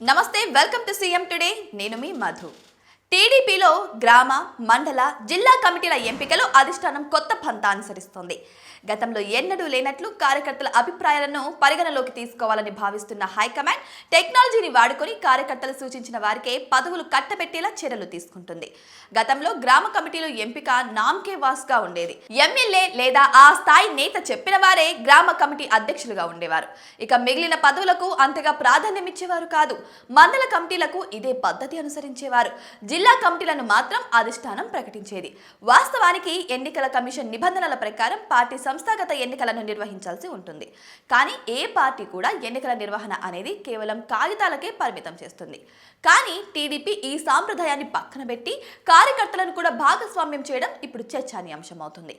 నమస్తే, welcome to CM today. నేను మీ మధు. టీడీపీలో గ్రామ, మండల, జిల్లా కమిటీల ఎంపికలో అధిష్టానం కొత్త పంథా అనుసరిస్తోంది. గతంలో ఎన్నడూ లేనట్లు కార్యకర్తల అభిప్రాయాలను పరిగణలోకి తీసుకోవాలని భావిస్తున్న హైకమాండ్ టెక్నాలజీని వాడుకొని కార్యకర్తలు సూచించిన వారికే పదవులు కట్టబెట్టేలా చర్యలు తీసుకుంటుంది. గతంలో గ్రామ కమిటీలు ఎంపిక నామ్కే వాస్గా ఉండేది. ఎమ్మెల్యే లేదా ఆ స్థాయి నేత చెప్పిన వారే గ్రామ కమిటీ అధ్యక్షులుగా ఉండేవారు. ఇక మిగిలిన పదవులకు అంతగా ప్రాధాన్యం ఇచ్చేవారు కాదు. మండల కమిటీలకు ఇదే పద్ధతి అనుసరించేవారు. జిల్లా కమిటీలను మాత్రం అధిష్టానం ప్రకటించేది. వాస్తవానికి ఎన్నికల కమిషన్ నిబంధనల ప్రకారం పార్టీ సంస్థాగత ఎన్నికలను నిర్వహించాల్సి ఉంటుంది. కానీ ఏ పార్టీ కూడా ఎన్నికల నిర్వహణ అనేది కేవలం కాగితాలకే పరిమితం చేస్తుంది. కానీ టీడీపీ ఈ సాంప్రదాయాన్ని పక్కన పెట్టి కార్యకర్తలను కూడా భాగస్వామ్యం చేయడం ఇప్పుడు చర్చనీయాంశం అవుతుంది.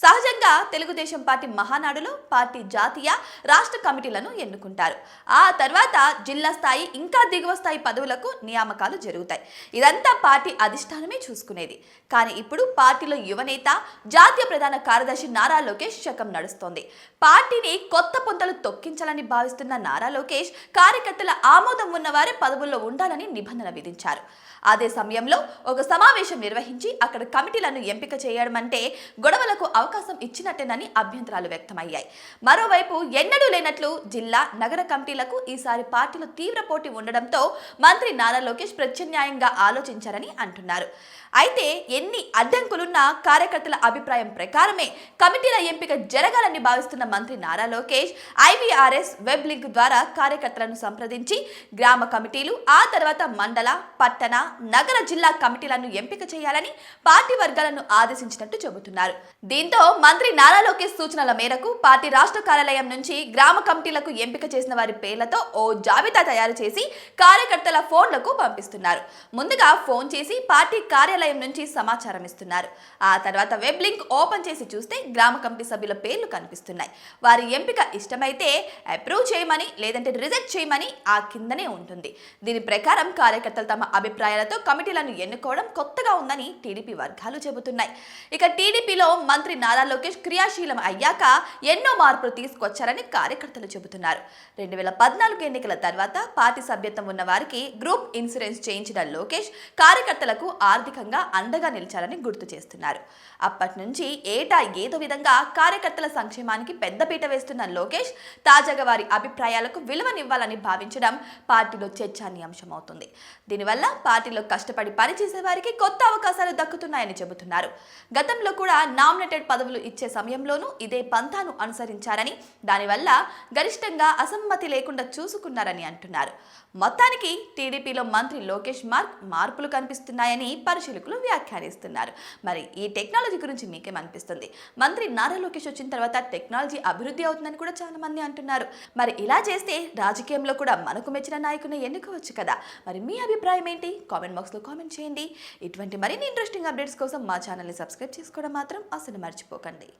సహజంగా తెలుగుదేశం పార్టీ మహానాడులో పార్టీ జాతీయ, రాష్ట్ర కమిటీలను ఎన్నుకుంటారు. ఆ తర్వాత జిల్లా స్థాయి, ఇంకా దిగువ స్థాయి పదవులకు నియామకాలు జరుగుతాయి. ఇదంతా పార్టీ అధిష్టానమే చూసుకునేది. కానీ ఇప్పుడు పార్టీలో యువనేత, జాతీయ ప్రధాన కార్యదర్శి నారా లోకేష్ శకం నడుస్తోంది. పార్టీని కొత్త పొంతలు తొక్కించాలని భావిస్తున్న నారా లోకేష్ కార్యకర్తల ఆమోదం ఉన్నవారే పదవుల్లో ఉండాలని నిబంధన విధించారు. అదే సమయంలో ఒక సమావేశం నిర్వహించి అక్కడ కమిటీలను ఎంపిక చేయడం అంటే గొడవలకు అవకాశం ఇచ్చినట్టేనని అభ్యంతరాలు వ్యక్తమయ్యాయి. మరోవైపు ఎన్నడూ లేనట్లు జిల్లా, నగర కమిటీలకు ఈసారి పార్టీలో తీవ్ర పోటీ ఉండడంతో మంత్రి నారా లోకేష్ ప్రత్యామ్నాయంగా ఆలోచించారని అంటున్నారు. అయితే ఎన్ని అడ్డంకులున్నా కార్యకర్తల అభిప్రాయం ప్రకారమే కమిటీల ఎంపిక జరగాలని భావిస్తున్న మంత్రి Nara Lokesh IVRS web link ద్వారా కార్యకర్తలను సంప్రదించి గ్రామ కమిటీలు, ఆ తర్వాత మండల, పట్టణ, నగర, జిల్లా కమిటీలను ఎంపిక చేయాలని పార్టీ వర్గాలను ఆదేశించినట్టు చెబుతున్నారు. దీంతో మంత్రి నారా లోకేష్ సూచనల మేరకు పార్టీ రాష్ట్ర కార్యాలయం నుంచి గ్రామ కమిటీలకు ఎంపిక చేసిన వారి పేర్లతో ఓ జాబితా తయారు చేసి కార్యకర్తల ఫోన్లకు పంపిస్తున్నారు. ముందుగా ఫోన్ చేసి పార్టీ కార్యాలయం నుంచి సమాచారం ఇస్తున్నారు. ఆ తర్వాత వెబ్ లింక్ ఓపెన్ చేసి చూస్తే గ్రామ కమిటీ సభ్యుల పేర్లు కనిపిస్తున్నాయి. వారి ఎంపిక ఇష్టమైతే అప్రూవ్ చేయమని, లేదంటే రిజెక్ట్ చేయమని ఆ కిందనే ఉంటుంది. దీని ప్రకారం కార్యకర్తలు తమ అభిప్రాయాలతో కమిటీలను ఎన్నుకోవడం కొత్తగా ఉందని టీడీపీ వర్గాలు చెబుతున్నాయి. ఇక టీడీపీలో మంత్రి నారా లోకేష్ క్రియాశీలం అయ్యాక ఎన్నో మార్పులు తీసుకొచ్చారని కార్యకర్తలు చెబుతున్నారు. 2014 ఎన్నికల తర్వాత పార్టీ సభ్యత్వం ఉన్న వారికి గ్రూప్ ఇన్సూరెన్స్ చేయించిన లోకేష్ కార్యకర్తలకు ఆర్థికంగా అండగా నిలిచారని గుర్తు చేస్తున్నారు. అప్పటి నుంచి ఏటా ఏదో విధంగా కార్యకర్తల సంక్షేమానికి పెద్దపీట వేస్తున్న లోకేష్ తాజాగా వారి అభిప్రాయాలకు విలువనివ్వాలని భావించడం పార్టీలో చర్చనీయాంశం అవుతుంది. దీనివల్ల పార్టీలో కష్టపడి పనిచేసే వారికి కొత్త అవకాశాలు దక్కుతున్నాయని చెబుతున్నారు. గతంలో కూడా నామినేటెడ్ పదవులు ఇచ్చే సమయంలోనూ ఇదే పంథాను అనుసరించారని, దానివల్ల గరిష్టంగా అసమ్మతి లేకుండా చూసుకున్నారని అంటున్నారు. మొత్తానికి టీడీపీలో మంత్రి లోకేష్ మార్పులు కనిపిస్తున్నాయని పరిశీలకులు వ్యాఖ్యానిస్తున్నారు. మరి ఈ టెక్నాలజీ గురించి మీకేమనిపిస్తుంది? మంత్రి నారా లోకేష్ వచ్చిన తర్వాత టెక్నాలజీ అభివృద్ధి అవుతుందని కూడా చాలా మంది అంటున్నారు. మరి ఇలా చేస్తే రాజకీయంలో కూడా మనకు మెచ్చిన నాయకుని ఎన్నుకోవచ్చు కదా. మరి మీ అభిప్రాయం ఏంటి? కామెంట్ బాక్స్లో కామెంట్ చేయండి. ఇటువంటి మరిన్ని ఇంట్రెస్టింగ్ అప్డేట్స్ కోసం మా ఛానల్ని సబ్స్క్రైబ్ చేసుకోవడం మాత్రం అసలు మర్చిపోకండి.